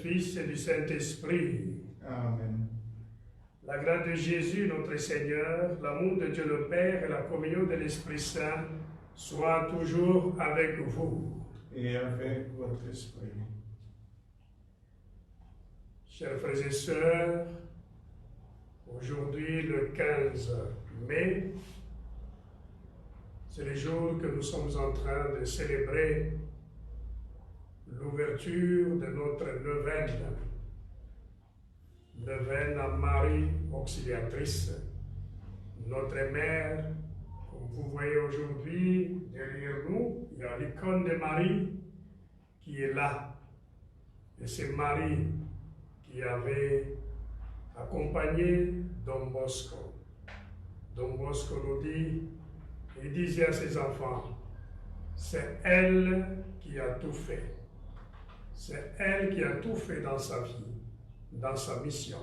Fils et du Saint-Esprit. Amen. La grâce de Jésus, notre Seigneur, l'amour de Dieu le Père et la communion de l'Esprit Saint soient toujours avec vous. Et avec votre esprit. Chers frères et sœurs, aujourd'hui le 15 mai, c'est le jour que nous sommes en train de célébrer l'ouverture de notre neuvaine à Marie Auxiliatrice, notre mère, comme vous voyez aujourd'hui derrière nous, a l'icône de Marie qui est là. Et c'est Marie qui avait accompagné Don Bosco. Don Bosco nous dit, il disait à ses enfants, c'est elle qui a tout fait. C'est elle qui a tout fait dans sa vie, dans sa mission.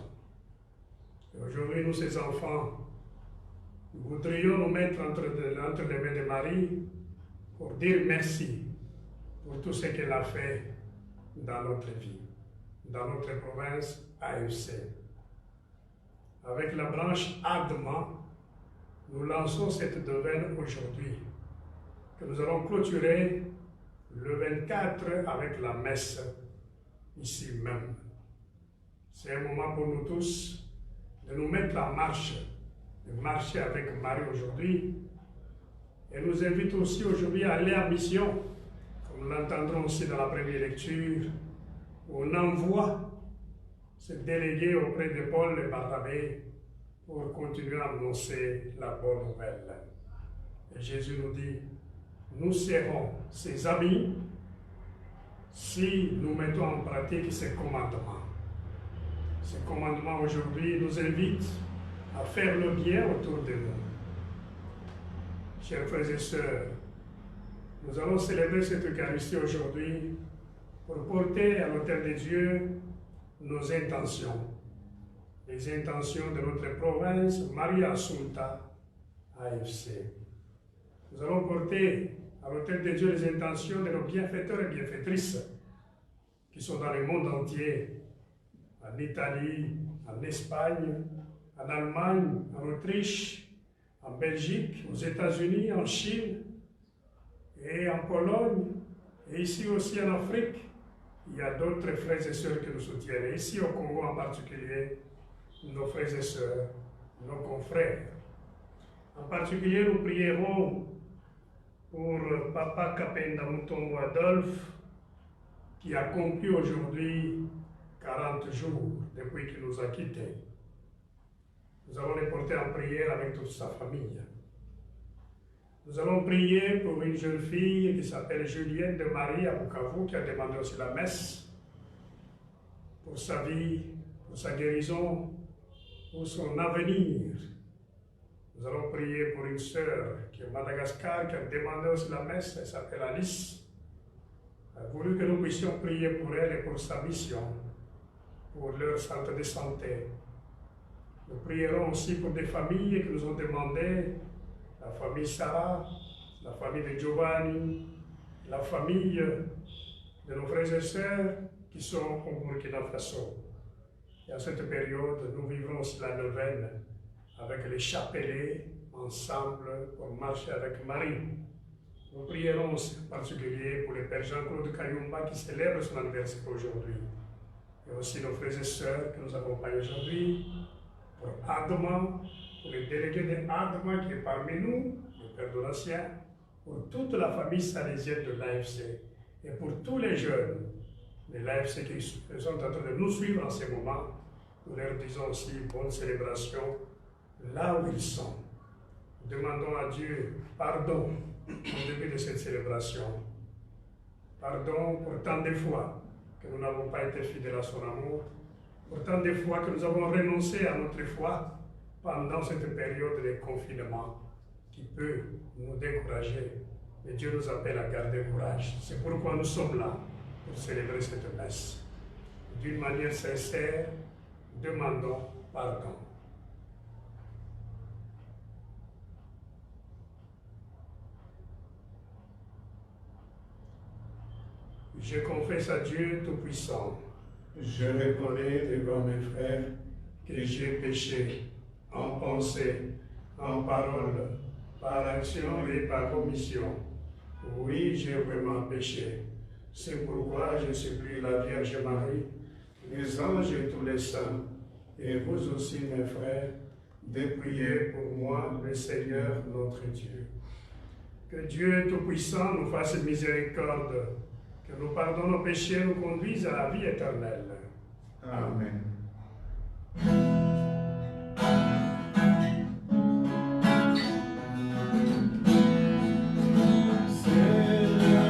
Et aujourd'hui, nous, ses enfants, nous voudrions nous mettre entre les mains de Marie pour dire merci pour tout ce qu'elle a fait dans notre vie, dans notre province AFC. Avec la branche ADMA, nous lançons cette neuvaine aujourd'hui, que nous allons clôturer le 24 avec la messe, ici même. C'est un moment pour nous tous de nous mettre en marche, de marcher avec Marie aujourd'hui. Elle nous invite aussi aujourd'hui à aller en mission, comme nous l'entendrons aussi dans la première lecture, où on envoie se déléguer auprès de Paul et Barnabé pour continuer à annoncer la bonne nouvelle. Et Jésus nous dit, nous serons ses amis si nous mettons en pratique ces commandements. Ces commandements aujourd'hui nous invitent à faire le bien autour de nous. Chers frères et sœurs, nous allons célébrer cette Eucharistie aujourd'hui pour porter à l'autel de Dieu nos intentions. Les intentions de notre province, Maria Assunta, AFC. Nous allons porter à l'autel de Dieu les intentions de nos bienfaiteurs et bienfaitrices qui sont dans le monde entier, en Italie, en Espagne, en Allemagne, en Autriche, en Belgique, aux États-Unis, en Chine et en Pologne, et ici aussi en Afrique. Il y a d'autres frères et sœurs qui nous soutiennent. Et ici au Congo en particulier, nos frères et sœurs, nos confrères. En particulier, nous prierons pour Papa Kapenda Mutombo Adolphe, qui accomplit aujourd'hui 40 jours depuis qu'il nous a quittés. Nous allons les porter en prière avec toute sa famille. Nous allons prier pour une jeune fille qui s'appelle Julienne de Marie à Bukavu, qui a demandé aussi la messe pour sa vie, pour sa guérison, pour son avenir. Nous allons prier pour une sœur qui est à Madagascar, qui a demandé aussi la messe, elle s'appelle Alice. Elle a voulu que nous puissions prier pour elle et pour sa mission, pour leur centre de santé. Nous prierons aussi pour des familles qui nous ont demandé, la famille Sarah, la famille de Giovanni, la famille de nos frères et sœurs qui sont au Burkina Faso. Et à cette période, nous vivrons aussi la neuvaine avec les chapelets ensemble pour marcher avec Marie. Nous prierons aussi en particulier pour le Père Jean-Claude Kayumba qui célèbre son anniversaire aujourd'hui. Et aussi nos frères et sœurs qui nous accompagnent aujourd'hui, pour Adama, pour les délégués de Adama qui est parmi nous, le Père Donatien, pour toute la famille salésienne de l'AFC et pour tous les jeunes de l'AFC qui sont en train de nous suivre en ce moment. Nous leur disons aussi bonne célébration là où ils sont. Demandons à Dieu pardon au début de cette célébration. Pardon pour tant de fois que nous n'avons pas été fidèles à son amour, pour tant de fois que nous avons renoncé à notre foi pendant cette période de confinement qui peut nous décourager. Mais Dieu nous appelle à garder courage. C'est pourquoi nous sommes là pour célébrer cette messe. D'une manière sincère, demandons pardon. Je confesse à Dieu Tout-Puissant. Je reconnais devant mes frères Que j'ai péché en pensée, en parole, par action et par omission. Oui, j'ai vraiment péché. C'est pourquoi je supplie la Vierge Marie, les anges et tous les saints, et vous aussi, mes frères, de prier pour moi, le Seigneur notre Dieu. Que Dieu Tout-Puissant nous fasse miséricorde, que nous pardonne nos péchés et nous conduise à la vie éternelle. Amen. Seigneur,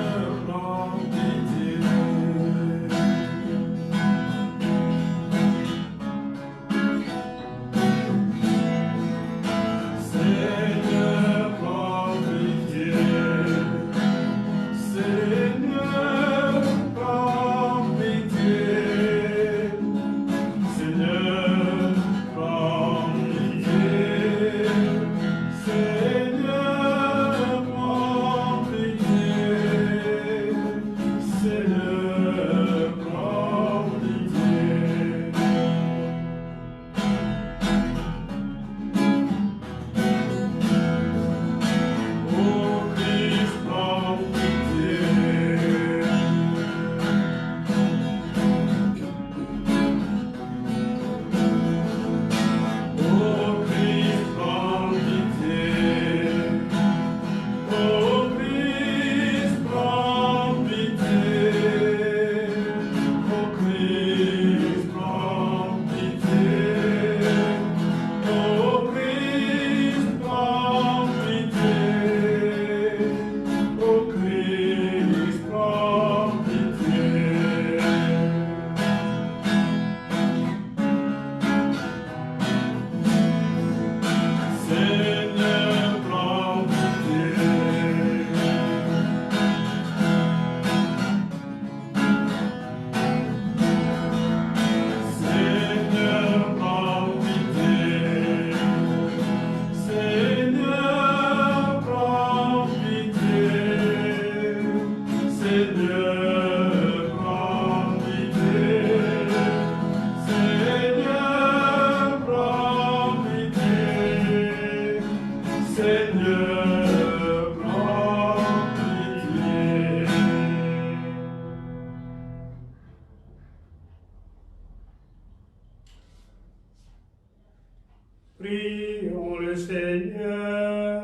Seigneur.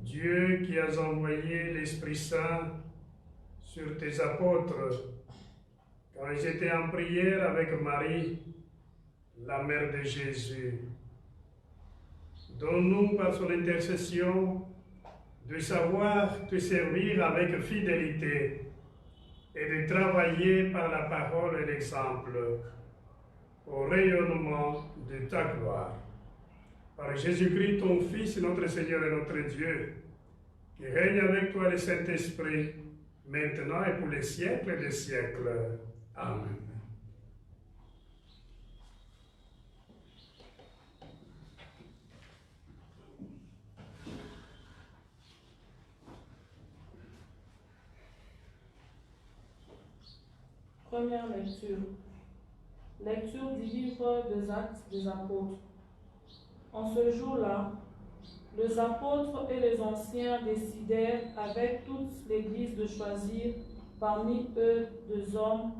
Dieu qui as envoyé l'Esprit Saint sur tes apôtres quand ils étaient en prière avec Marie, la mère de Jésus. Donne-nous par son intercession de savoir te servir avec fidélité et de travailler par la parole et l'exemple au rayonnement de ta gloire. Par Jésus-Christ, ton Fils, notre Seigneur et notre Dieu, qui règne avec toi le Saint-Esprit, maintenant et pour les siècles des siècles. Amen. Première lecture. Lecture du livre des Actes des Apôtres. En ce jour-là, les apôtres et les anciens décidèrent avec toute l'Église de choisir parmi eux 2 hommes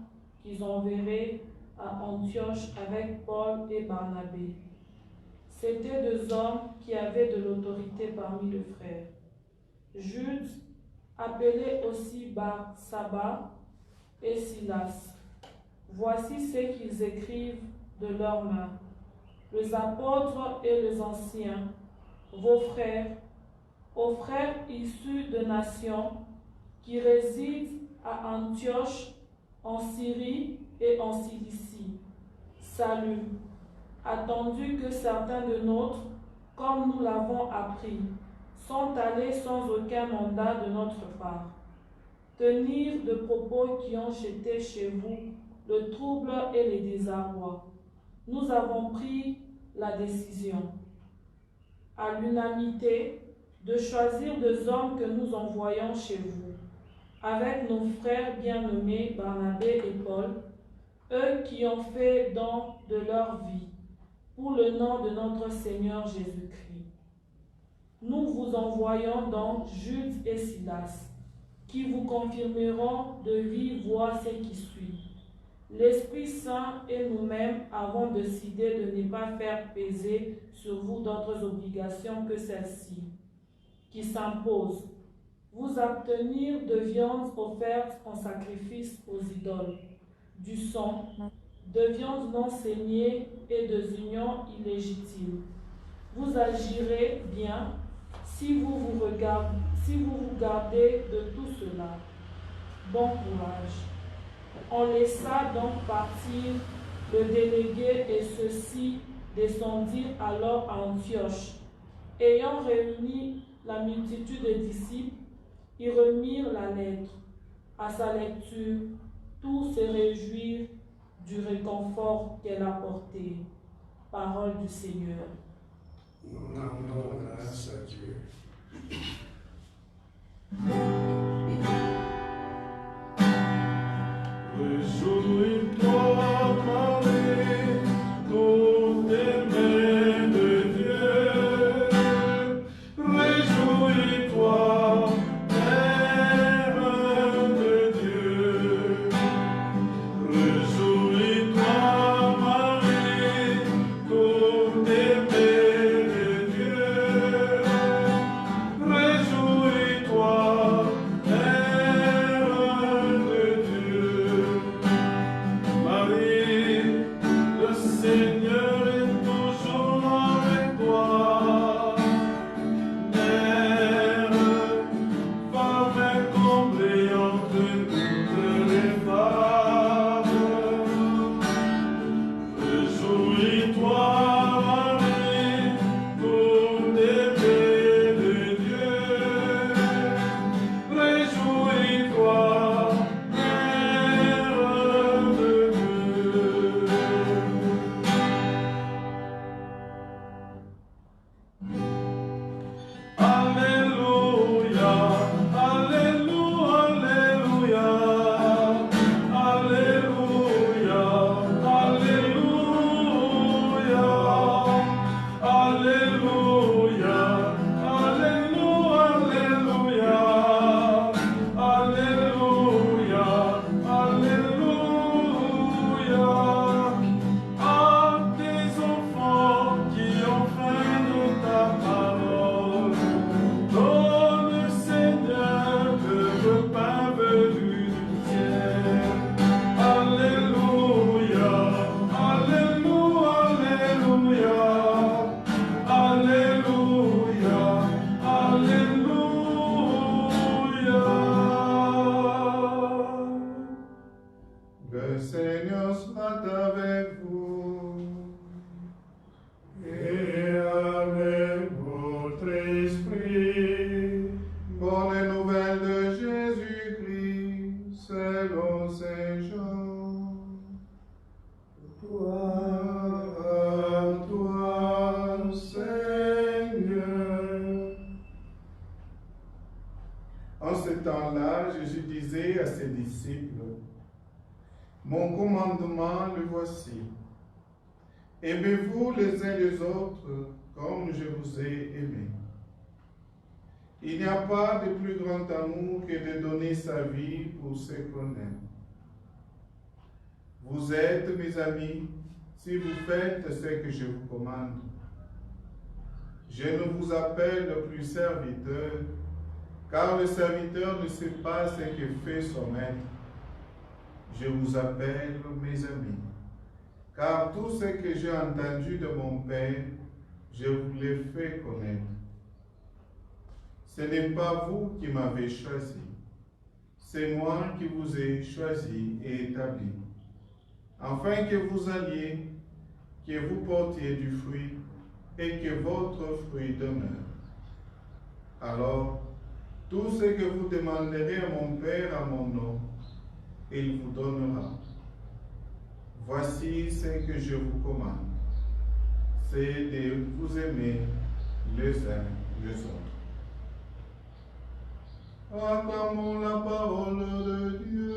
qu'ils enverraient à Antioche avec Paul et Barnabé. C'étaient 2 hommes qui avaient de l'autorité parmi les frères. Jude, appelé aussi Barsabas, et Silas. Voici ce qu'ils écrivent de leurs mains. Les apôtres et les anciens, vos frères, aux frères issus de nations qui résident à Antioche, en Syrie et en Cilicie. Salut, attendu que certains de nôtres, comme nous l'avons appris, sont allés sans aucun mandat de notre part, tenir de propos qui ont jeté chez vous le trouble et le désarroi. Nous avons pris la décision, à l'unanimité, de choisir 2 hommes que nous envoyons chez vous, avec nos frères bien-nommés Barnabé et Paul, eux qui ont fait don de leur vie, pour le nom de notre Seigneur Jésus-Christ. Nous vous envoyons donc Jude et Silas, qui vous confirmeront de vive voix ce qui suit. L'Esprit Saint et nous-mêmes avons décidé de ne pas faire peser sur vous d'autres obligations que celles-ci, qui s'imposent. Vous abstenir de viande offerte en sacrifice aux idoles, du sang, de viande non saignée et de unions illégitimes. Vous agirez bien si vous vous gardez de tout cela. Bon courage. On laissa donc partir le délégué et ceux-ci descendirent alors à Antioche. Ayant réuni la multitude des disciples, ils remirent la lettre. À sa lecture, tous se réjouirent du réconfort qu'elle apportait. Parole du Seigneur. Nous rendons grâce à Dieu. Réjouis-toi, Marie, toute aimée de Dieu. Réjouis-toi, Mère de Dieu. Réjouis-toi, Marie, toute aimée de Dieu. Réjouis-toi, Mon commandement, le voici. Aimez-vous les uns les autres comme je vous ai aimés. Il n'y a pas de plus grand amour que de donner sa vie pour ceux qu'on aime. Vous êtes mes amis si vous faites ce que je vous commande. Je ne vous appelle plus serviteur, car le serviteur ne sait pas ce que fait son maître. Je vous appelle mes amis, car tout ce que j'ai entendu de mon Père, je vous l'ai fait connaître. Ce n'est pas vous qui m'avez choisi, c'est moi qui vous ai choisi et établi, afin que vous alliez, que vous portiez du fruit et que votre fruit demeure. Alors, tout ce que vous demanderez à mon Père à mon nom, il vous donnera. Voici ce que je vous commande, c'est de vous aimer les uns les autres. Acclamons la parole de Dieu.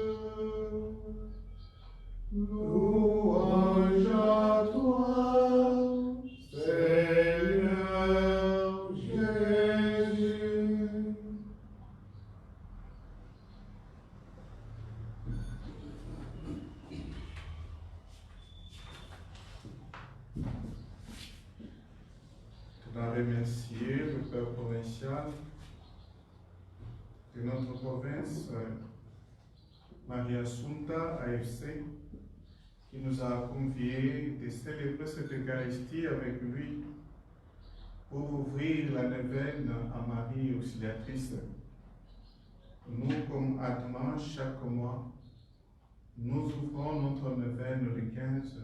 Louange à toi, Seigneur Jésus. Je voudrais remercier le Père provincial de notre province, Maria Assunta AFC, qui nous a conviés de célébrer cette Eucharistie avec lui pour ouvrir la neuvaine à Marie Auxiliatrice. Nous, comme Atman, chaque mois, nous ouvrons notre neuvaine le 15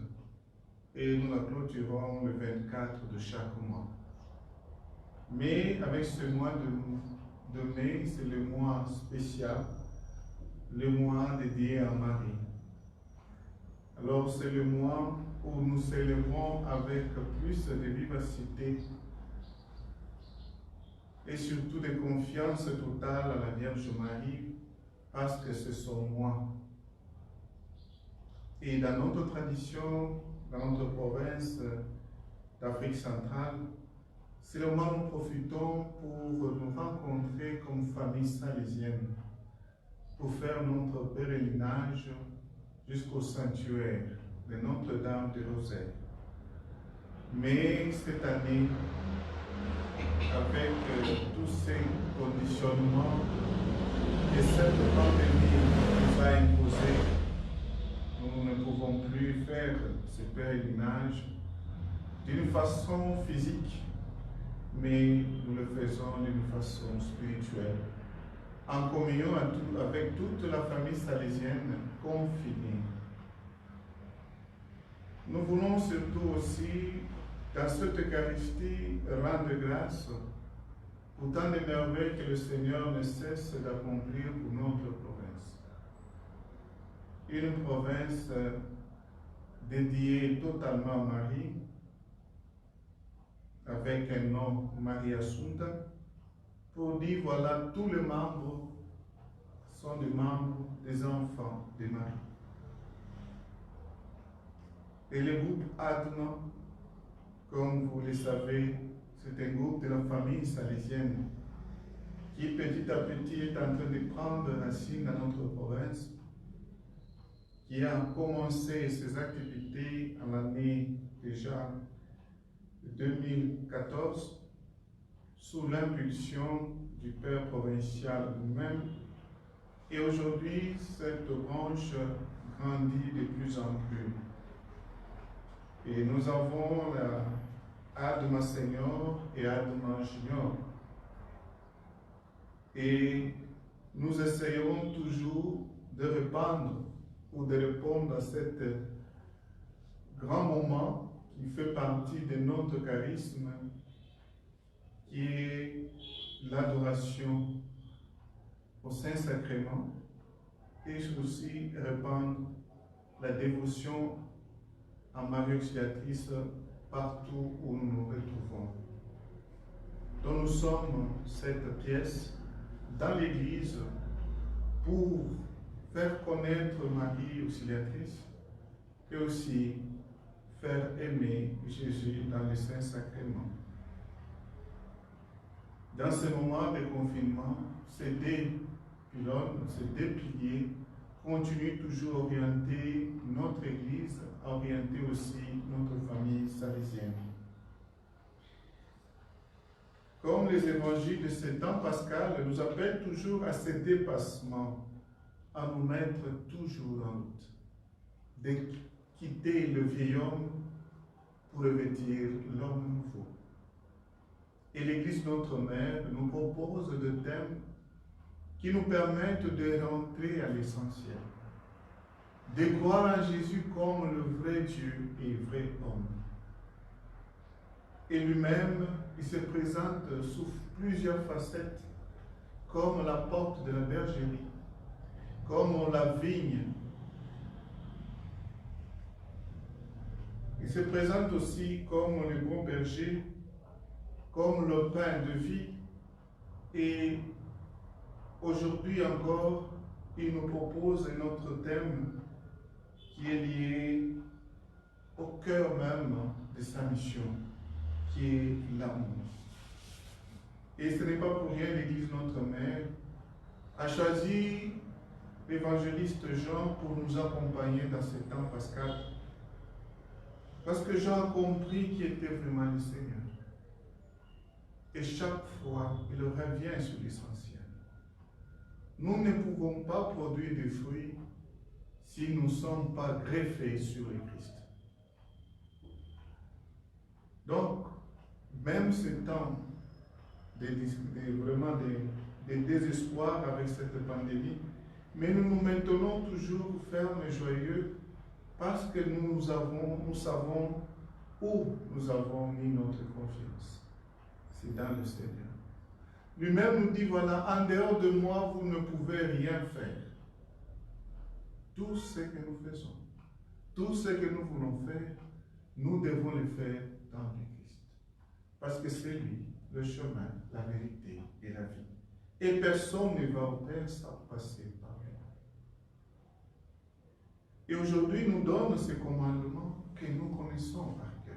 et nous la clôturons le 24 de chaque mois. Mais avec ce mois de mai, c'est le mois spécial, le mois dédié à Marie. Alors c'est le mois où nous célébrons avec plus de vivacité et surtout de confiance totale à la Vierge Marie, parce que c'est son mois. Et dans notre tradition, dans notre province d'Afrique centrale, c'est le moment où nous profitons pour nous rencontrer comme famille salésienne, pour faire notre pèlerinage jusqu'au sanctuaire de Notre-Dame de Rosaire. Mais cette année, avec tous ces conditionnements que cette pandémie nous a imposés, nous ne pouvons plus faire ce pèlerinage d'une façon physique, mais nous le faisons d'une façon spirituelle, en communion avec toute la famille salésienne confinée. Nous voulons surtout aussi, dans cette Eucharistie, rendre grâce pour tant de merveilles que le Seigneur ne cesse d'accomplir pour notre province. Une province dédiée totalement à Marie, avec un nom, Maria Assunta, pour dire voilà, tous les membres sont des membres des enfants de Marie. Et le groupe Adma, comme vous le savez, c'est un groupe de la famille salésienne qui petit à petit est en train de prendre racine dans notre province, qui a commencé ses activités en l'année déjà 2014 sous l'impulsion du Père provincial lui-même. Et aujourd'hui, cette branche grandit de plus en plus. Et nous avons la Adma Senior et Adma Junior. Et nous essayons toujours de répandre ou de répondre à cet grand moment qui fait partie de notre charisme, qui est l'adoration au Saint-Sacrement, et aussi répandre la dévotion à Marie Auxiliatrice partout où nous nous retrouvons. Donc nous sommes cette pièce dans l'Église pour faire connaître Marie Auxiliatrice et aussi faire aimer Jésus dans les saints sacrements. Dans ce moment de confinement, ces deux pylônes, ces deux piliers continuent toujours à orienter notre Église, à orienter aussi notre famille salesienne. Comme les évangiles de ce temps pascal nous appellent toujours à ce dépassement, à nous mettre toujours en route, de quitter le vieil homme pour revêtir l'homme nouveau. Et l'Église notre Mère nous propose des thèmes qui nous permettent de rentrer à l'essentiel, de croire en Jésus comme le vrai Dieu et vrai homme. Et lui-même, il se présente sous plusieurs facettes, comme la porte de la bergerie, comme la vigne. Il se présente aussi comme le bon berger, comme le pain de vie. Et aujourd'hui encore, il nous propose notre thème qui est lié au cœur même de sa mission, qui est l'amour. Et ce n'est pas pour rien l'Église notre Mère a choisi l'évangéliste Jean pour nous accompagner dans ce temps pascal. Parce que Jean a compris qui était vraiment le Seigneur. Et chaque fois, il revient sur l'essentiel. Nous ne pouvons pas produire des fruits si nous ne sommes pas greffés sur le Christ. Donc, même ce temps vraiment de désespoir avec cette pandémie, mais nous nous maintenons toujours fermes et joyeux parce que nous savons où nous avons mis notre confiance. C'est dans le Seigneur. Lui-même nous dit, voilà, en dehors de moi, vous ne pouvez rien faire. Tout ce que nous faisons, tout ce que nous voulons faire, nous devons le faire dans le Christ. Parce que c'est lui, le chemin, la vérité et la vie. Et personne ne va au Père sans passer par lui. Et aujourd'hui, nous donne ce commandement que nous connaissons par cœur.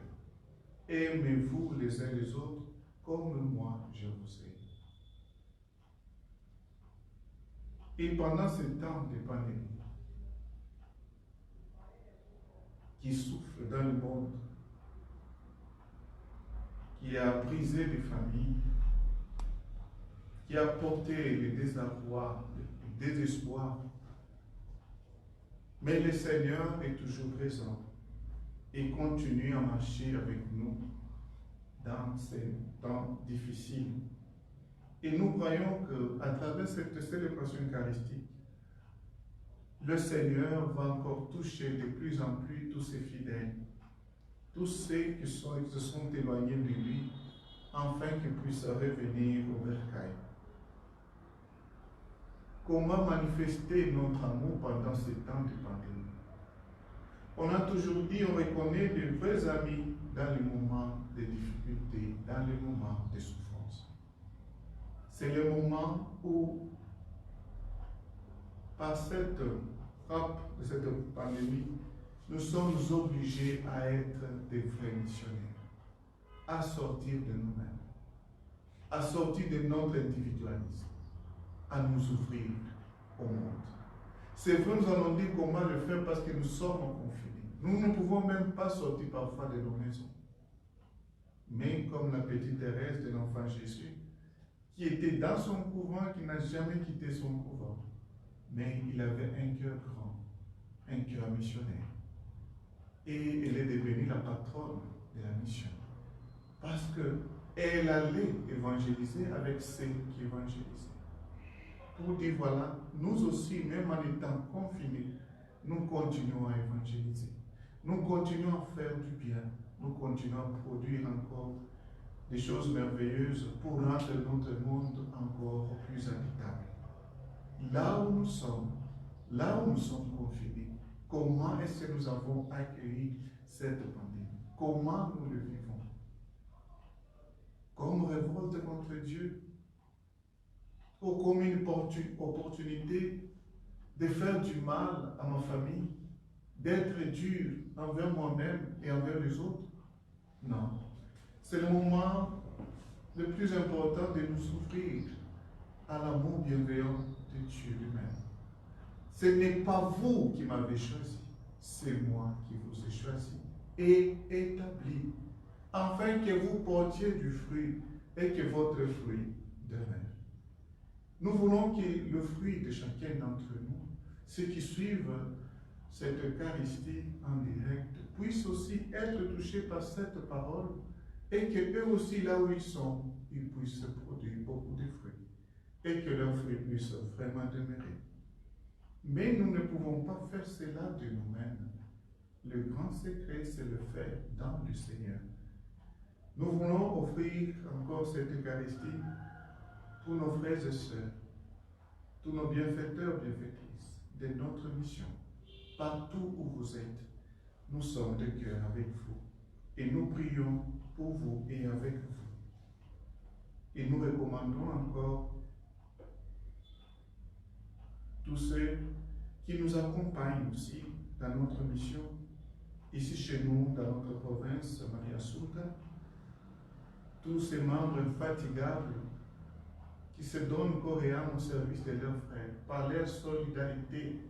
Aimez-vous les uns les autres comme moi je vous aime. Et pendant ce temps de pandémie, qui souffle dans le monde, qui a brisé des familles, qui a porté le désarroi, le désespoir, mais le Seigneur est toujours présent et continue à marcher avec nous dans ces temps difficiles. Et nous croyons qu'à travers cette célébration eucharistique, le Seigneur va encore toucher de plus en plus tous ses fidèles, tous ceux qui se sont éloignés de lui, afin qu'ils puissent revenir au bercail. Comment manifester notre amour pendant ces temps de pandémie? On a toujours dit, on reconnaît de vrais amis dans les moments de difficulté, dans les moments de souffrance. C'est le moment où, par cette frappe de cette pandémie, nous sommes obligés à être des vrais missionnaires, à sortir de nous-mêmes, à sortir de notre individualisme, à nous ouvrir au monde. C'est vrai, nous allons dire comment le faire parce que nous sommes confinés. Nous ne pouvons même pas sortir parfois de nos maisons. Mais comme la petite Thérèse de l'Enfant Jésus, qui était dans son couvent, qui n'a jamais quitté son couvent, mais il avait un cœur grand, un cœur missionnaire. Et elle est devenue la patronne de la mission. Parce qu'elle allait évangéliser avec ceux qui évangélisaient. Pour dire, voilà, nous aussi, même en étant confinés, nous continuons à évangéliser. Nous continuons à faire du bien. Nous continuons à produire encore des choses merveilleuses pour rendre notre monde encore plus habitable. Là où nous sommes confinés, comment est-ce que nous avons accueilli cette pandémie? Comment nous le vivons? Comme révolte contre Dieu? Ou comme une opportunité de faire du mal à ma famille, d'être dur envers moi-même et envers les autres? Non. C'est le moment le plus important de nous ouvrir à l'amour bienveillant de Dieu lui-même. Ce n'est pas vous qui m'avez choisi, c'est moi qui vous ai choisi et établi, afin que vous portiez du fruit et que votre fruit demeure. Nous voulons que le fruit de chacun d'entre nous, ceux qui suivent cette Eucharistie en direct, puissent aussi être touchés par cette parole et que eux aussi, là où ils sont, ils puissent produire beaucoup de fruits et que leurs fruits puissent vraiment demeurer. Mais nous ne pouvons pas faire cela de nous-mêmes. Le grand secret, c'est le faire dans le Seigneur. Nous voulons offrir encore cette Eucharistie pour nos frères et sœurs, tous nos bienfaiteurs, bienfaitrices de notre mission. Partout où vous êtes, nous sommes de cœur avec vous et nous prions pour vous et avec vous. Et nous recommandons encore tous ceux qui nous accompagnent aussi dans notre mission, ici chez nous, dans notre province, Maria Assunta, tous ces membres infatigables qui se donnent corps et âme au service de leurs frères par leur solidarité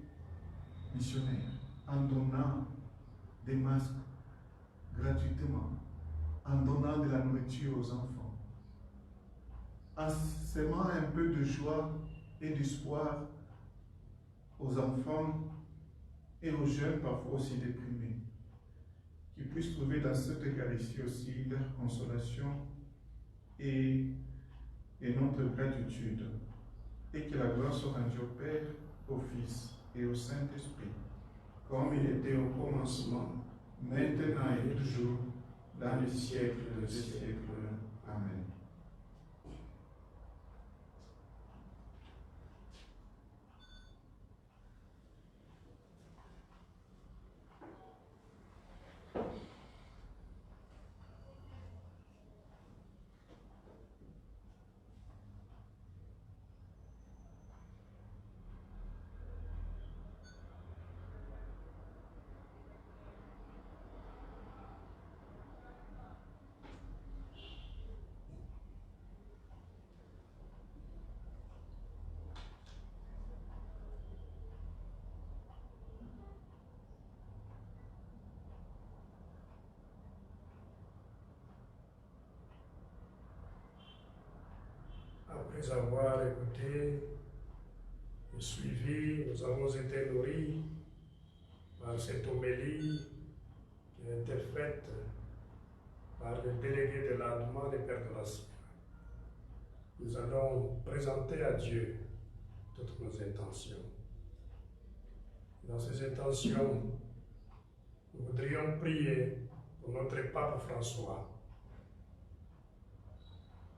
missionnaire, en donnant des masques gratuitement, en donnant de la nourriture aux enfants, en semant un peu de joie et d'espoir aux enfants et aux jeunes parfois aussi déprimés, qui puissent trouver dans cette Eucharistie aussi leur consolation et notre gratitude, et que la gloire soit rendue au Père, au Fils et au Saint-Esprit, comme il était au commencement, maintenant et toujours, dans les siècles des siècles. Amen. Après avoir écouté et suivi, nous avons été nourris par cette homélie qui a été faite par le délégué de l'Allemand des Pères de la Sierra. Nous allons présenter à Dieu toutes nos intentions. Dans ces intentions, nous voudrions prier pour notre pape François,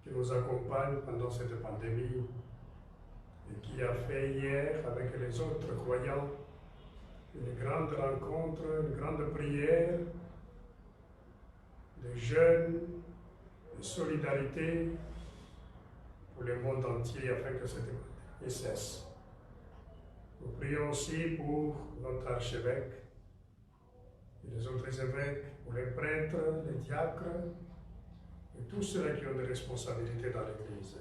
qui nous accompagne pendant cette pandémie et qui a fait hier avec les autres croyants une grande rencontre, une grande prière de jeûne, de solidarité pour le monde entier afin que cette pandémie cesse. Nous prions aussi pour notre archevêque et les autres évêques, pour les prêtres, les diacres, et tous ceux qui ont des responsabilités dans l'Église.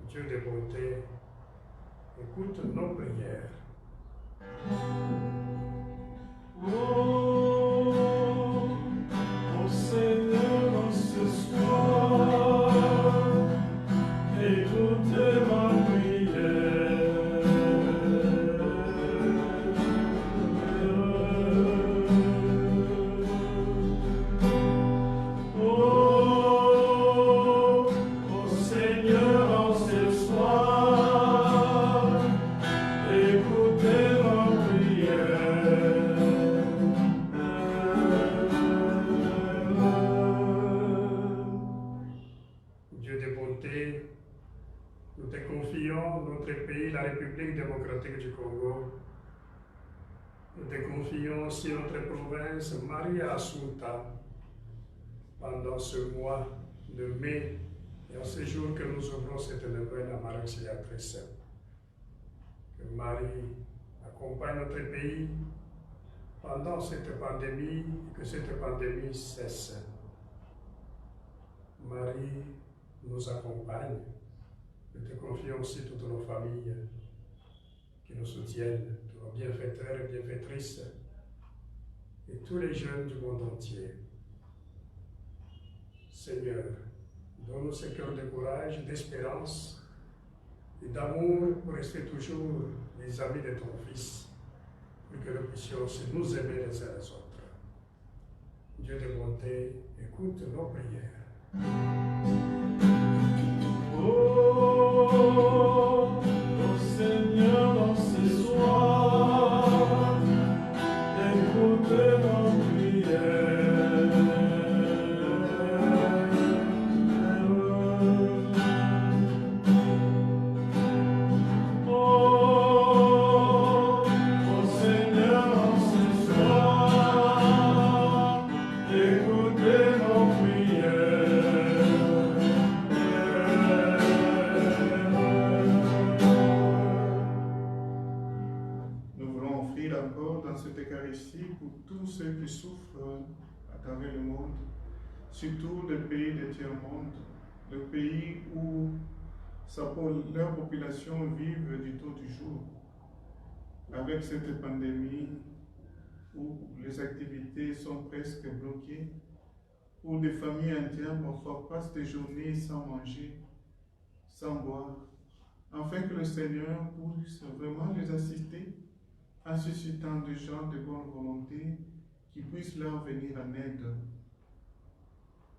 Dieu de bonté, écoute nos prières. Oh Seigneur, en ce soir, écoutez ma prière. Nous te confions notre pays, la République démocratique du Congo. Nous te confions aussi notre province, Maria Assunta, pendant ce mois de mai et en ce jour que nous ouvrons cette nouvelle à Marie Auxiliatrice. Que que Marie accompagne notre pays pendant cette pandémie et que cette pandémie cesse. Marie nous accompagne. Nous te confions aussi toutes nos familles qui nous soutiennent, tous nos bienfaiteurs et bienfaitrices et tous les jeunes du monde entier. Seigneur, donne-nous ce cœur de courage, d'espérance et d'amour pour rester toujours les amis de ton Fils, pour que nous puissions aussi nous aimer les uns les autres. Dieu de bonté, écoute nos prières. Oh, Seigneur, dans ce soir, écoute nos prières. Oh, Seigneur, dans ce soir, écoute nos prières. Nous voulons offrir encore dans cette Eucharistie pour tous ceux qui souffrent à travers le monde, surtout les pays du tiers-monde, le pays où leur population vive du taux du jour. Avec cette pandémie où les activités sont presque bloquées, où des familles entières parfois passent des journées sans manger, sans boire, afin que le Seigneur puisse vraiment les assister en suscitant des gens de bonne volonté qui puissent leur venir en aide.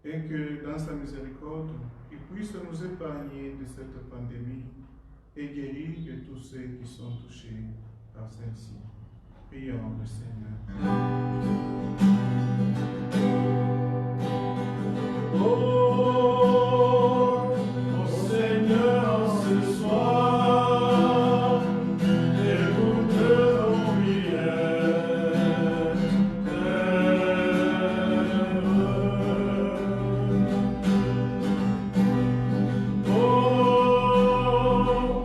Et que dans sa miséricorde, il puisse nous épargner de cette pandémie et guérir de tous ceux qui sont touchés par celle-ci. Prions le Seigneur. Oh, Seigneur, ce soir, écoute nos prières. Oh,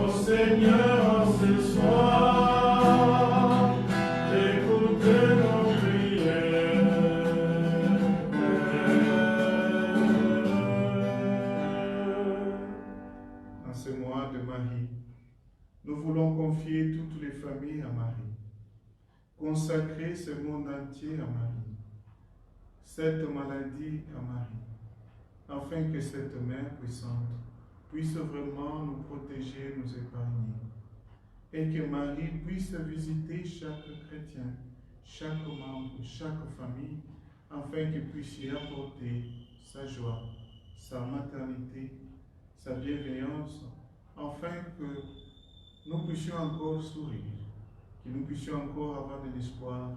Seigneur, ce soir, écoute nos En ce mois de Marie, nous voulons confier toutes les familles à Marie, consacrer ce monde entier à Marie, cette maladie à Marie, afin que cette Mère puissante puisse vraiment nous protéger, nous épargner, et que Marie puisse visiter chaque chrétien, chaque membre, chaque famille, afin qu'il puisse y apporter sa joie, sa maternité, sa bienveillance, afin que nous puissions encore sourire, que nous puissions encore avoir de l'espoir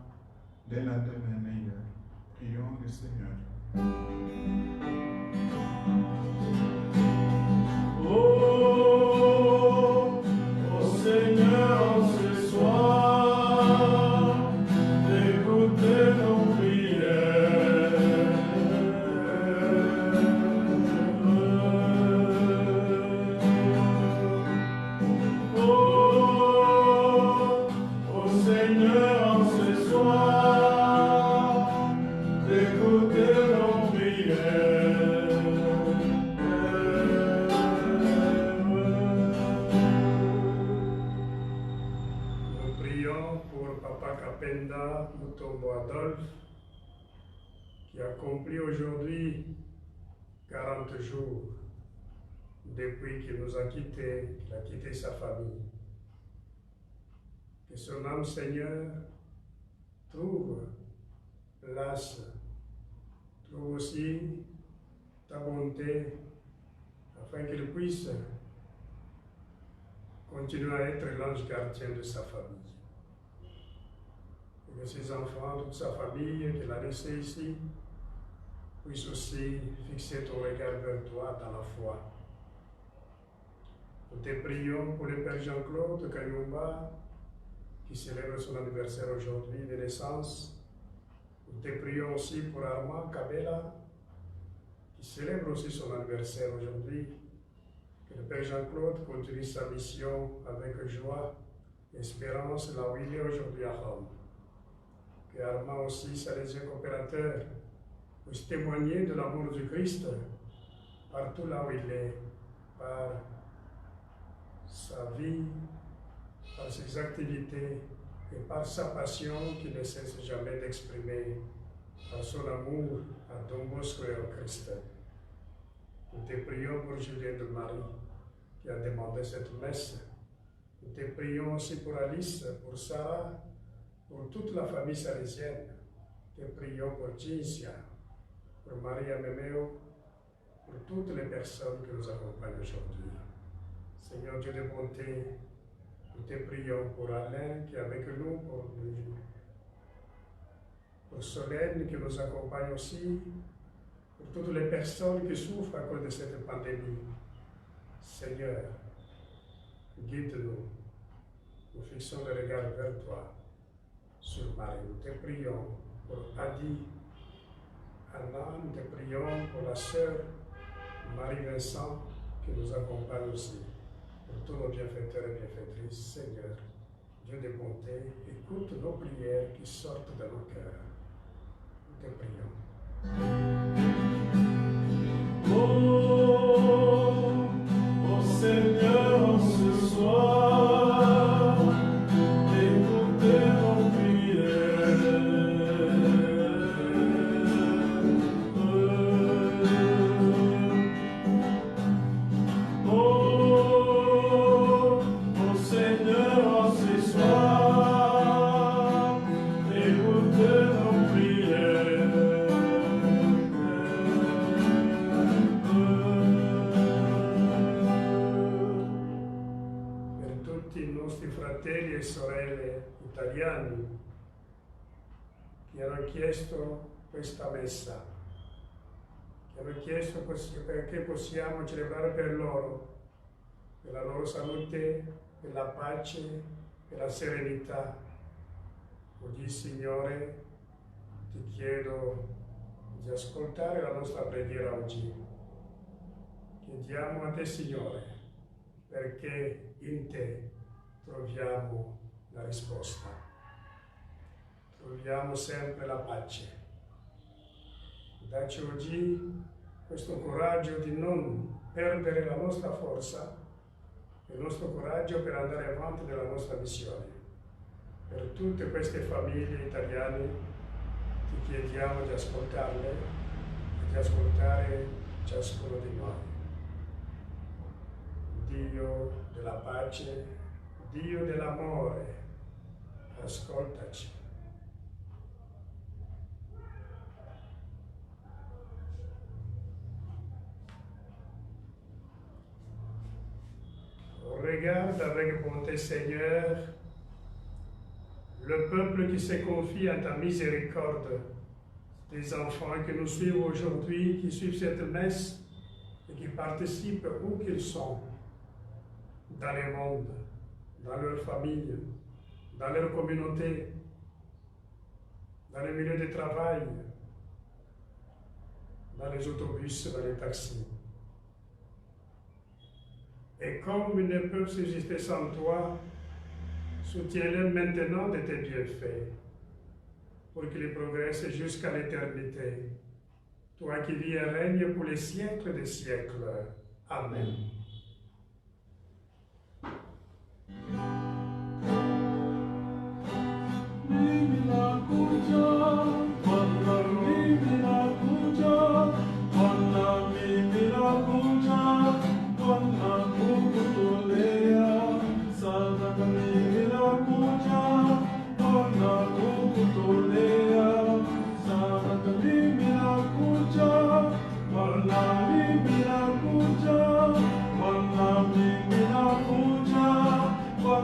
d'un lendemain meilleur. Prions le Seigneur. Oh, Seigneur, ce soir, écoute nos prières. Oh, Seigneur, ce soir, écoute nos prières. Nous prions pour Papa Kapenda Mutombo Adolphe, qui accomplit aujourd'hui 40 jours depuis qu'il nous a quittés, qu'il a quitté sa famille. Que son âme, Seigneur, trouve place, trouve aussi ta bonté, afin qu'il puisse continuer à être l'ange gardien de sa famille. Et que ses enfants, toute sa famille qu'il a laissée ici, puissent aussi fixer ton regard vers toi dans la foi. Nous te prions pour le Père Jean-Claude Kayumba, qui célèbre son anniversaire aujourd'hui de naissance. Nous te prions aussi pour Armand Kabela, qui célèbre aussi son anniversaire aujourd'hui. Que le Père Jean-Claude continue sa mission avec joie Espérance là où il est aujourd'hui à Rome. Que Armand aussi, salésien coopérateur, puisse témoigner de l'amour du Christ partout là où il est, par sa vie, par ses activités et par sa passion qui ne cesse jamais d'exprimer par son amour à Don Bosco et au Christ. Nous te prions pour Julien de Marie qui a demandé cette messe. Nous te prions aussi pour Alice, pour Sarah, pour toute la famille salésienne. Nous te prions pour Cinzia, pour Maria Memeo, pour toutes les personnes qui nous accompagnent aujourd'hui. Seigneur Dieu de bonté, nous te prions pour Alain qui est avec nous, pour Solène qui nous accompagne aussi, pour toutes les personnes qui souffrent à cause de cette pandémie. Seigneur, guide-nous, nous fixons le regard vers toi, sur Marie. Nous te prions pour Adi, Anna, nous te prions pour la sœur Marie-Vincent qui nous accompagne aussi. Pour tous nos bienfaiteurs et bienfaitrices, Seigneur, Dieu de bonté, écoute nos prières qui sortent de nos cœurs. Nous te prions. Oh Seigneur, ce soir, écoutez nos prières. Oh Seigneur, ce soir, écoutez nos prières. Fratelli e sorelle italiani che hanno chiesto questa messa, che hanno chiesto perché possiamo celebrare per loro, per la loro salute, per la pace, per la serenità. Oggi, Signore, ti chiedo di ascoltare la nostra preghiera oggi. Chiediamo a te, Signore, perché in te troviamo la risposta, troviamo sempre la pace. Dacci oggi questo coraggio di non perdere la nostra forza, il nostro coraggio per andare avanti nella nostra missione. Per tutte queste famiglie italiane ti chiediamo di ascoltarle e di ascoltare ciascuno di noi. Dio della pace, Dio dell'amore, ascoltaci. Regarde avec bonté, Seigneur, le peuple qui se confie à ta miséricorde, des enfants que nous suivons aujourd'hui, qui suivent cette messe et qui participent où qu'ils sont, dans le monde, dans leur famille, dans leur communauté, dans les milieux de travail, dans les autobus, dans les taxis. Et comme ils ne peuvent subsister sans toi, soutiens-les maintenant de tes bienfaits, pour qu'ils progressent jusqu'à l'éternité. Toi qui vis et règnes pour les siècles des siècles. Amen. Bwana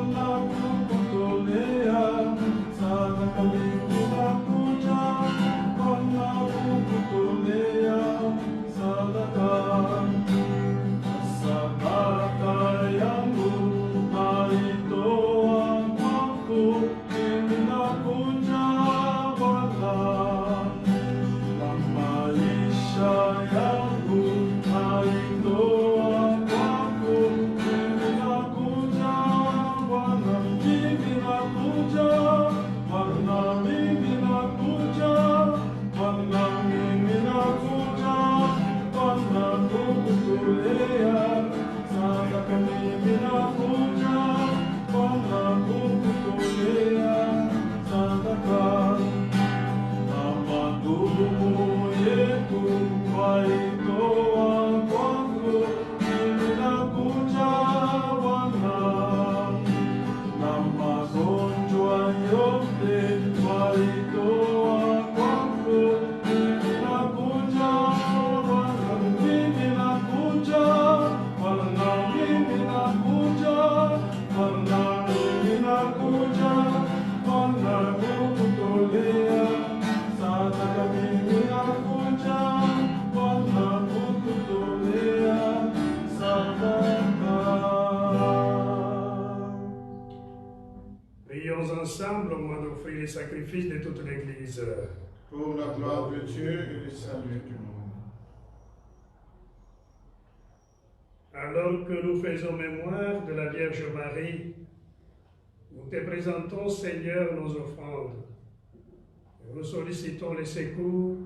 Prions ensemble au moment d'offrir les sacrifices de toute l'Église. Pour la gloire de Dieu et le salut du monde. Alors que nous faisons mémoire de la Vierge Marie, nous te présentons, Seigneur, nos offrandes. Et nous sollicitons le secours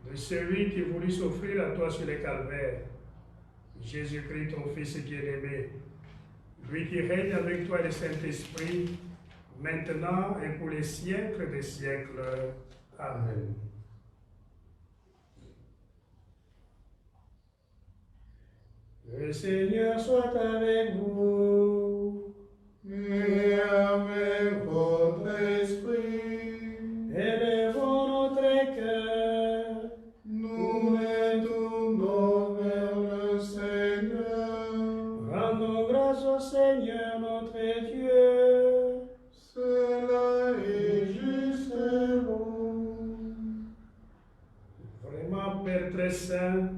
de celui qui voulut s'offrir à toi sur le calvaire, Jésus-Christ, ton Fils bien-aimé, lui qui règne avec toi le Saint-Esprit, maintenant et pour les siècles des siècles. Amen. Le Seigneur soit avec vous. Et avec votre esprit, Élevons notre cœur. nous les tournons vers le Seigneur. Rendons grâce au Seigneur notre Dieu. Cela est juste et bon. Vraiment, Père très saint,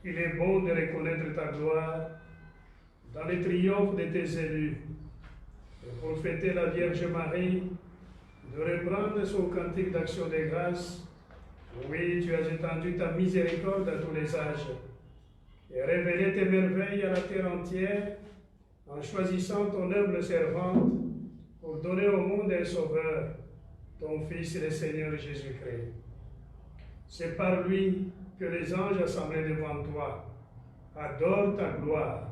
il est bon de reconnaître ta gloire dans les triomphes de tes élus. Et pour fêter la Vierge Marie, de reprendre son cantique d'action de grâce. Oui, tu as étendu ta miséricorde à tous les âges et révélé tes merveilles à la terre entière en choisissant ton humble servante pour donner au monde un sauveur, ton Fils et le Seigneur Jésus-Christ. C'est par lui que les anges assemblés devant toi adorent ta gloire.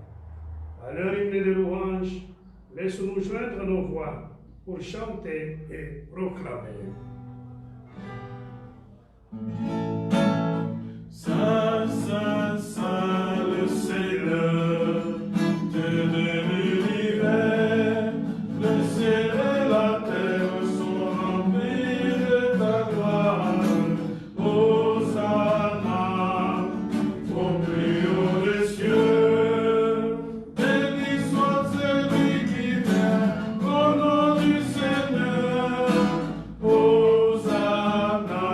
À leur hymne de louange, laisse-nous joindre nos voix pour chanter et proclamer. Saint, Saint, Saint, le Seigneur, Dieu de l'univers, le ciel et la terre sont remplis de ta gloire. Hosanna, au plus haut des cieux. Béni soit celui qui vient au nom du Seigneur. Hosanna,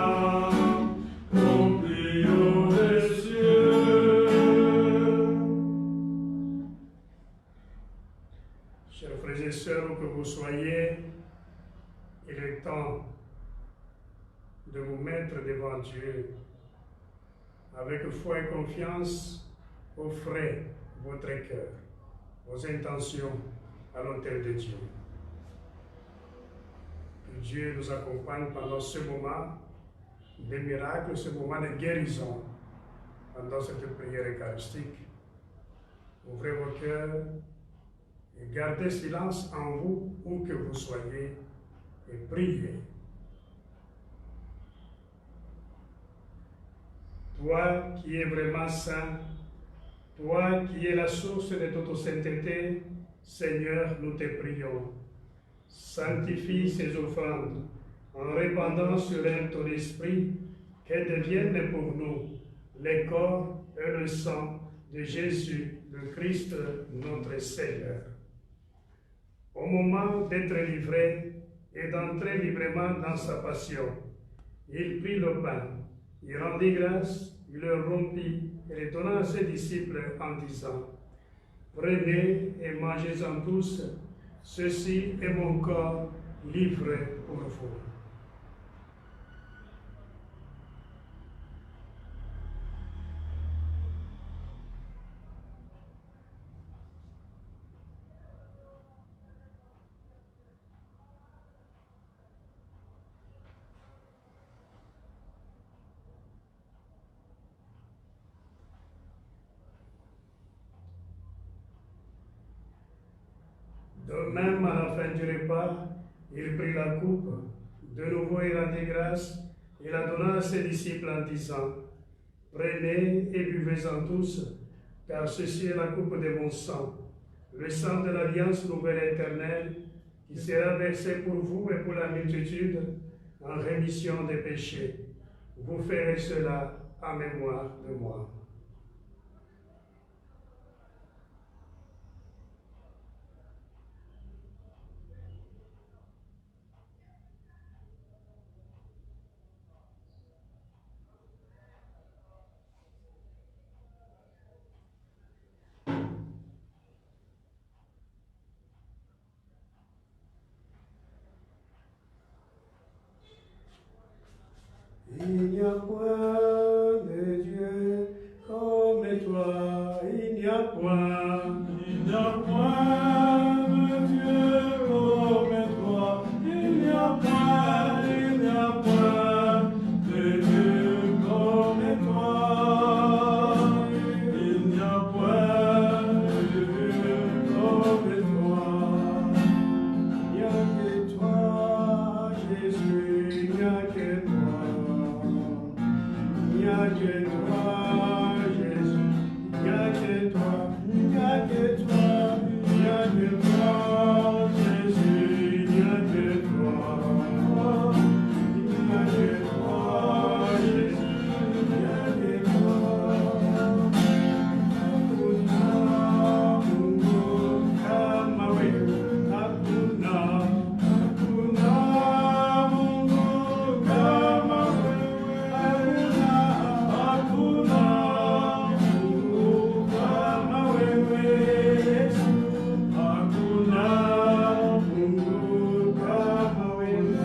au plus haut des cieux. Chers frères et sœurs, où que vous soyez, il est temps de vous mettre devant Dieu. Avec foi et confiance, offrez votre cœur, vos intentions à l'autel de Dieu. Que Dieu nous accompagne pendant ce moment de miracle, ce moment de guérison, pendant cette prière eucharistique. Ouvrez vos cœurs et gardez silence en vous, où que vous soyez, et priez. Toi qui es vraiment saint, toi qui es la source de toute sainteté, Seigneur, nous te prions. Sanctifie ces offrandes en répandant sur elles ton esprit, qu'elles deviennent pour nous le corps et le sang de Jésus, le Christ, notre Seigneur. Au moment d'être livré et d'entrer librement dans sa passion, il prit le pain, il rendit grâce, il le rompit et le donna à ses disciples en disant: Prenez et mangez-en tous, ceci est mon corps livré pour vous. De même, à la fin du repas, il prit la coupe, de nouveau il rendit grâce, il la donna à ses disciples en disant: Prenez et buvez-en tous, car ceci est la coupe de mon sang, le sang de l'alliance nouvelle et éternelle, qui sera versé pour vous et pour la multitude en rémission des péchés. Vous ferez cela en mémoire de moi. Il n'y a point de Dieu comme toi, il n'y a point de Dieu comme toi, il n'y a point de Dieu comme toi, il n'y a point de Dieu comme toi, il n'y a que toi, Jésus, il n'y a que toi. Il n'y a que toi, Jésus, il n'y a que toi, il n'y a que toi, il n'y a que toi, Jésus, il n'y a que toi, il n'y a que toi, Jésus, il n'y a que toi. Hakuna Mungu kama wewe, hakuna Mungu kama wewe.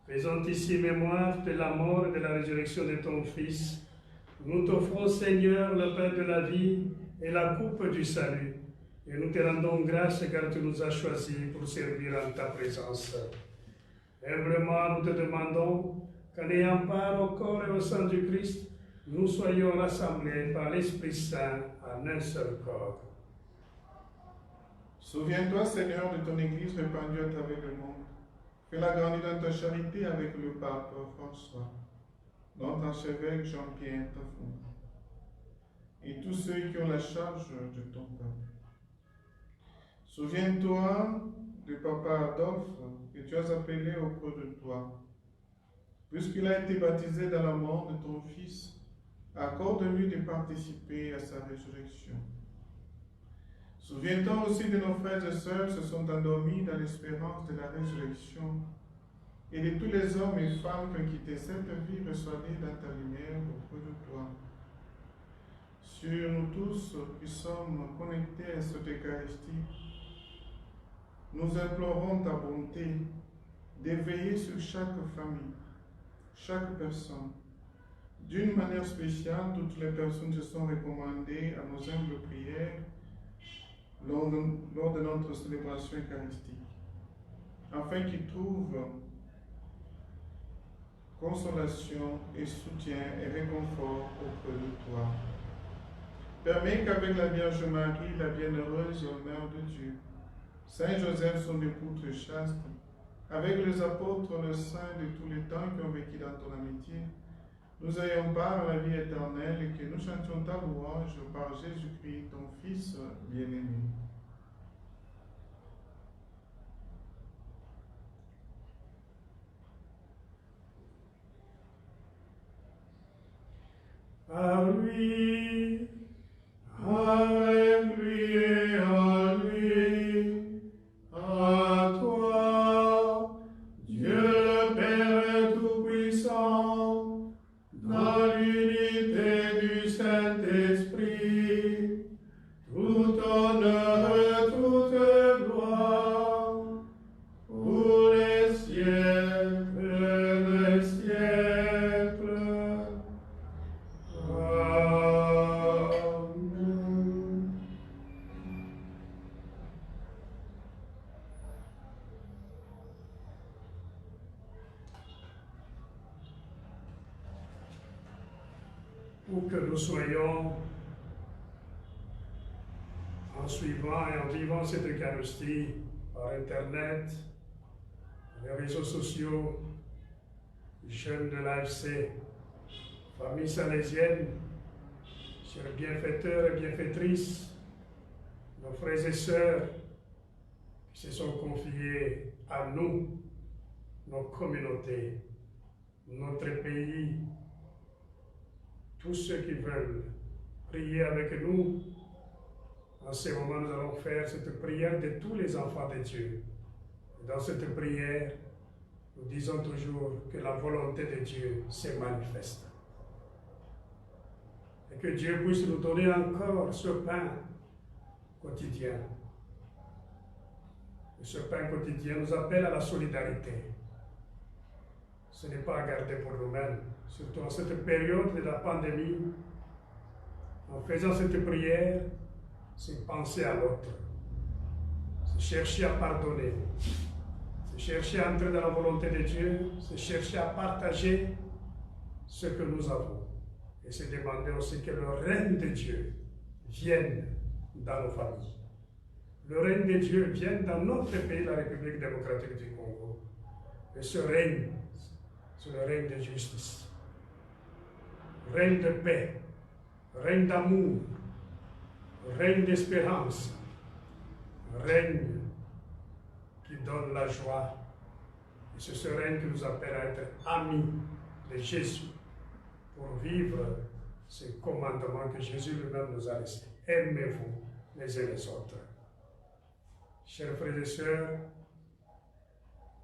Faisant ici mémoire de la mort et de la résurrection de ton Fils, nous t'offrons, Seigneur, le pain de la vie et la coupe du salut, et nous te rendons grâce car tu nous as choisis pour servir en ta présence. Humblement, nous te demandons qu'en ayant part au corps et au sang du Christ, nous soyons rassemblés par l'Esprit Saint en un seul corps. Souviens-toi, Seigneur, de ton Église répandue à travers le monde. Fais-la grandir dans ta charité avec le pape François, notre archevêque Jean-Pierre Tafon, et tous ceux qui ont la charge de ton peuple. Souviens-toi du papa Adolphe que tu as appelé auprès de toi. Puisqu'il a été baptisé dans la mort de ton Fils, accorde-lui de participer à sa résurrection. Souviens-toi aussi de nos frères et sœurs qui se sont endormis dans l'espérance de la résurrection, et de tous les hommes et femmes qui ont quitté cette vie reçoivent dans ta lumière auprès de toi. Sur nous tous qui sommes connectés à cette Eucharistie, nous implorons ta bonté d'éveiller sur chaque famille, chaque personne. D'une manière spéciale, toutes les personnes se sont recommandées à nos humbles prières lors de notre célébration eucharistique, afin qu'ils trouvent consolation et soutien et réconfort auprès de toi. Permets qu'avec la Vierge Marie, la bienheureuse Mère de Dieu, Saint Joseph, son époux très chaste, avec les apôtres, les saints de tous les temps qui ont vécu dans ton amitié, nous ayons part à la vie éternelle et que nous chantions ta louange par Jésus-Christ, ton Fils bien-aimé. À lui, avec lui et à lui, à toi, Dieu le Père Tout-Puissant, dans l'unité du Saint-Esprit, tout honneur, toute gloire, pour les siècles des siècles. Amen. Où que nous soyons, en suivant et en vivant cette Eucharistie par Internet, les réseaux sociaux, jeunes de l'AFC, famille salésienne, chers bienfaiteurs et bienfaitrices, nos frères et sœurs qui se sont confiés à nous, nos communautés, notre pays, tous ceux qui veulent prier avec nous. En ce moment, nous allons faire cette prière de tous les enfants de Dieu. Dans cette prière, nous disons toujours que la volonté de Dieu se manifeste. Et que Dieu puisse nous donner encore ce pain quotidien. Et ce pain quotidien nous appelle à la solidarité. Ce n'est pas à garder pour nous-mêmes, surtout en cette période de la pandémie. En faisant cette prière, c'est penser à l'autre, c'est chercher à pardonner, c'est chercher à entrer dans la volonté de Dieu, c'est chercher à partager ce que nous avons. Et c'est demander aussi que le règne de Dieu vienne dans nos familles. Le règne de Dieu vienne dans notre pays, la République démocratique du Congo. Et ce règne, c'est le règne de justice, règne de paix, règne d'amour, règne d'espérance, règne qui donne la joie. Et c'est ce règne qui nous appelle à être amis de Jésus pour vivre ces commandements que Jésus lui-même nous a laissés. Aimez-vous les uns les autres. Chers frères et sœurs,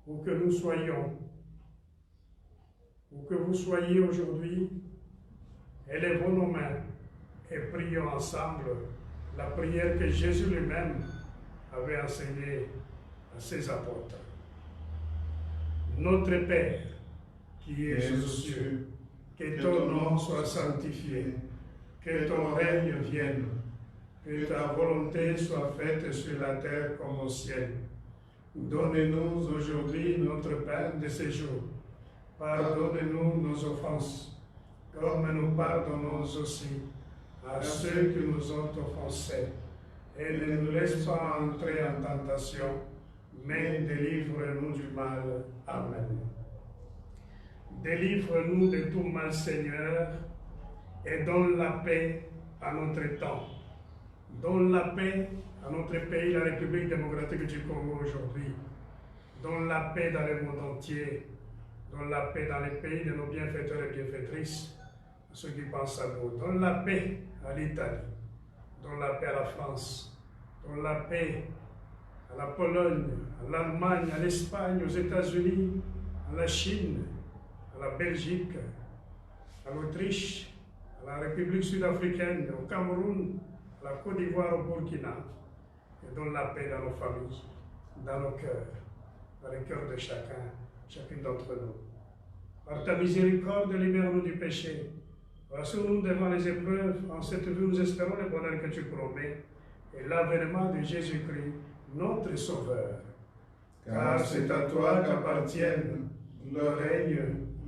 où que nous soyons, où que vous soyez aujourd'hui, élevons nos mains et prions ensemble la prière que Jésus lui-même avait enseignée à ses apôtres. Notre Père, qui es aux cieux, que ton nom soit sanctifié, que ton règne vienne, que ta volonté soit faite sur la terre comme au ciel. Donne-nous aujourd'hui notre pain de ce jour. Pardonne-nous nos offenses, comme nous pardonnons aussi à ceux qui nous ont offensés. Et ne nous laisse pas entrer en tentation, mais délivre-nous du mal. Amen. Délivre-nous de tout mal, Seigneur, et donne la paix à notre temps. Donne la paix à notre pays, la République démocratique du Congo aujourd'hui. Donne la paix dans le monde entier. Donne la paix dans les pays de nos bienfaiteurs et bienfaitrices, à ceux qui pensent à nous. Donne la paix à l'Italie. Donne la paix à la France. Donne la paix à la Pologne, à l'Allemagne, à l'Espagne, aux États-Unis, à la Chine, à la Belgique, à l'Autriche, à la République sud-africaine, au Cameroun, à la Côte d'Ivoire, au Burkina. Et donne la paix dans nos familles, dans nos cœurs, dans les cœurs de chacune d'entre nous. Par ta miséricorde, libère-nous du péché. Rassure-nous devant les épreuves. En cette vie, nous espérons le bonheur que tu promets et l'avènement de Jésus-Christ, notre Sauveur. Car c'est à toi qu'appartiennent le règne,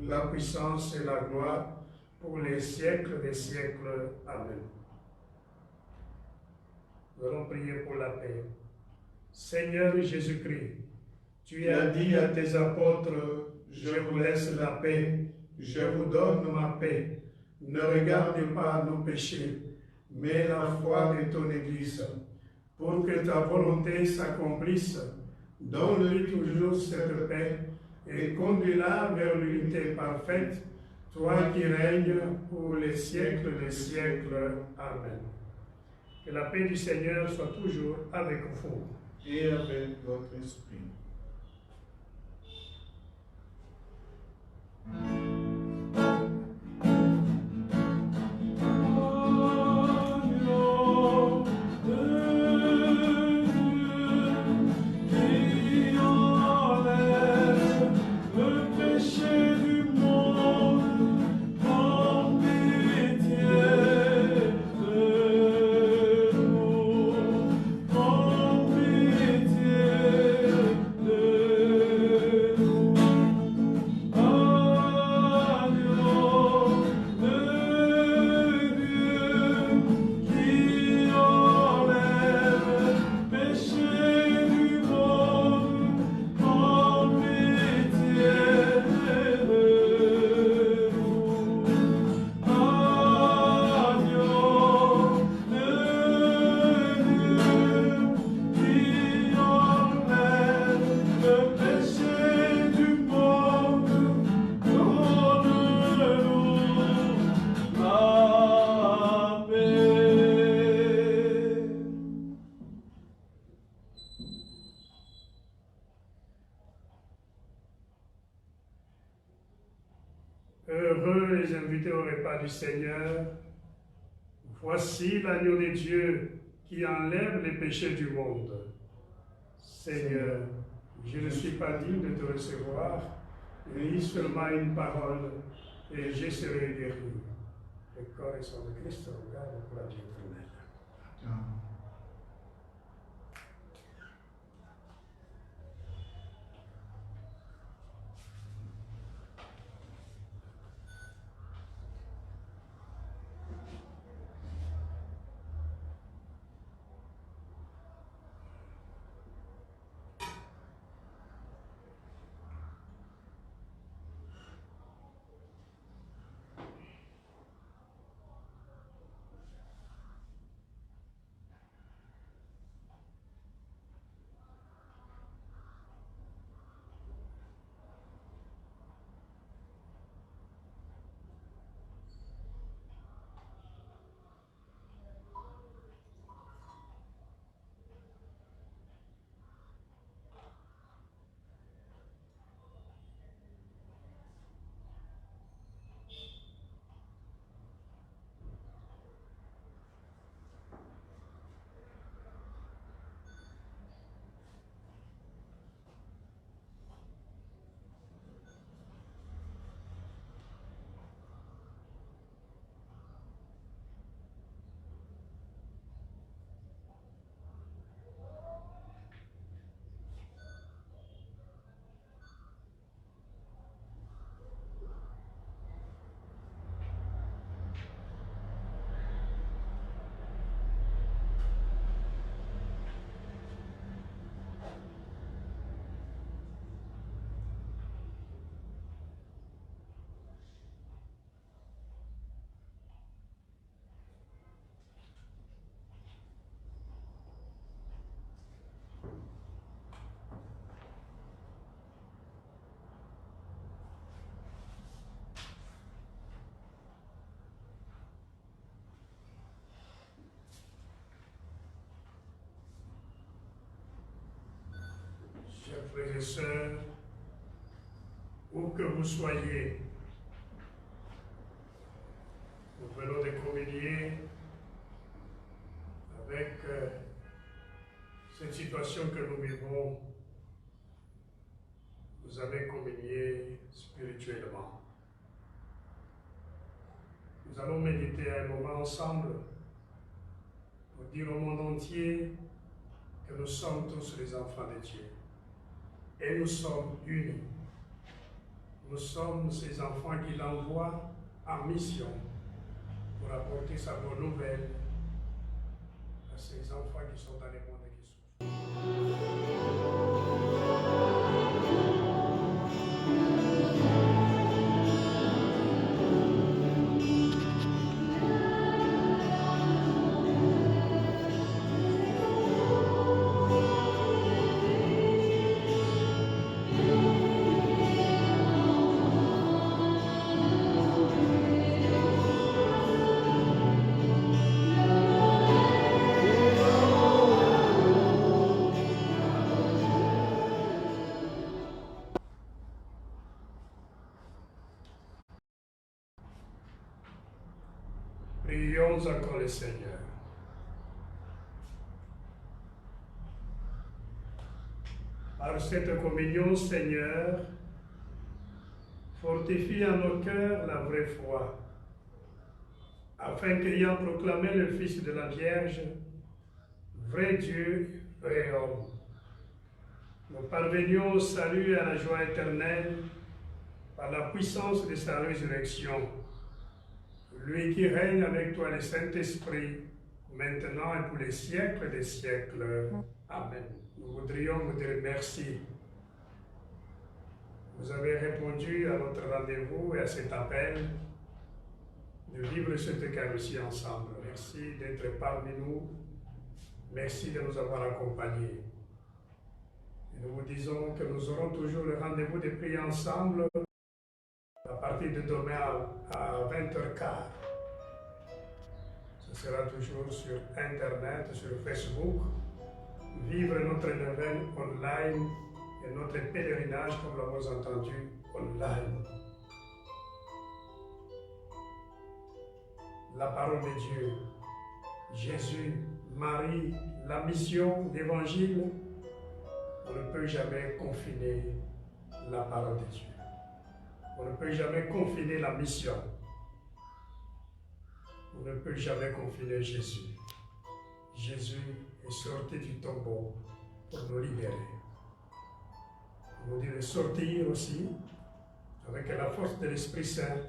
la puissance et la gloire pour les siècles des siècles. Amen. Nous allons prier pour la paix. Seigneur Jésus-Christ, tu as dit à tes apôtres, je vous laisse la paix, je vous donne ma paix. Ne regardez pas nos péchés, mais la foi de ton Église. Pour que ta volonté s'accomplisse, donne-lui toujours cette paix et conduis-la vers l'unité parfaite, toi qui règnes pour les siècles des siècles. Amen. Que la paix du Seigneur soit toujours avec vous. Et avec votre esprit. Heureux les invités au repas du Seigneur. Voici l'agneau de Dieu qui enlève les péchés du monde. Seigneur, je ne suis pas digne de te recevoir. Lis seulement une parole et je serai guéri. Le corps et sang de Christ, regarde pour la vie éternelle. Amen. Chers frères et sœurs, où que vous soyez, nous venons de communier avec cette situation que nous vivons. Vous avez communié spirituellement. Nous allons méditer un moment ensemble pour dire au monde entier que nous sommes tous les enfants de Dieu. Et nous sommes unis. Nous sommes ces enfants qu'il envoie en mission pour apporter sa bonne nouvelle à ces enfants qui sont dans les mondes et qui souffrent. Prions encore le Seigneur. Par cette communion, Seigneur, fortifie en nos cœurs la vraie foi, afin qu'ayant proclamé le Fils de la Vierge, vrai Dieu et homme, nous parvenions au salut et à la joie éternelle par la puissance de sa résurrection. Lui qui règne avec toi le Saint-Esprit, maintenant et pour les siècles des siècles. Amen. Nous voudrions vous dire merci. Vous avez répondu à notre rendez-vous et à cet appel de vivre cette Eucharistie ensemble. Merci d'être parmi nous. Merci de nous avoir accompagnés. Et nous vous disons que nous aurons toujours le rendez-vous de prier ensemble à partir de demain à 20h15. Ce sera toujours sur Internet, sur Facebook. Vivre notre neuvaine online et notre pèlerinage, comme l'avons entendu, online. la parole de Dieu, Jésus, Marie, la mission, l'évangile, on ne peut jamais confiner la parole de Dieu. On ne peut jamais confiner la mission. On ne peut jamais confiner Jésus. Jésus est sorti du tombeau pour nous libérer. On nous dit de sortir aussi avec la force de l'Esprit Saint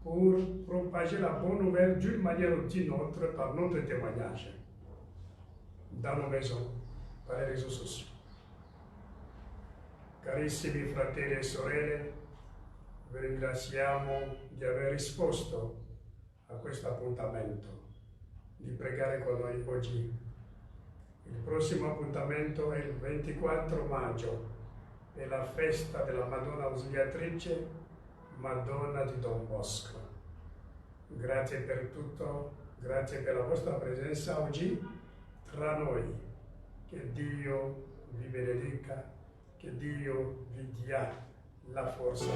pour propager la bonne nouvelle d'une manière ou d'une autre par notre témoignage, dans nos maisons, par les réseaux sociaux. Carissimi fratelli e sorelle, vi ringraziamo di aver risposto a questo appuntamento, di pregare con noi oggi. Il prossimo appuntamento è il 24 maggio, è la festa della Madonna Ausiliatrice, Madonna di Don Bosco. Grazie per tutto, grazie per la vostra presenza oggi tra noi. Che Dio vi benedica, che Dio vi dia la forza.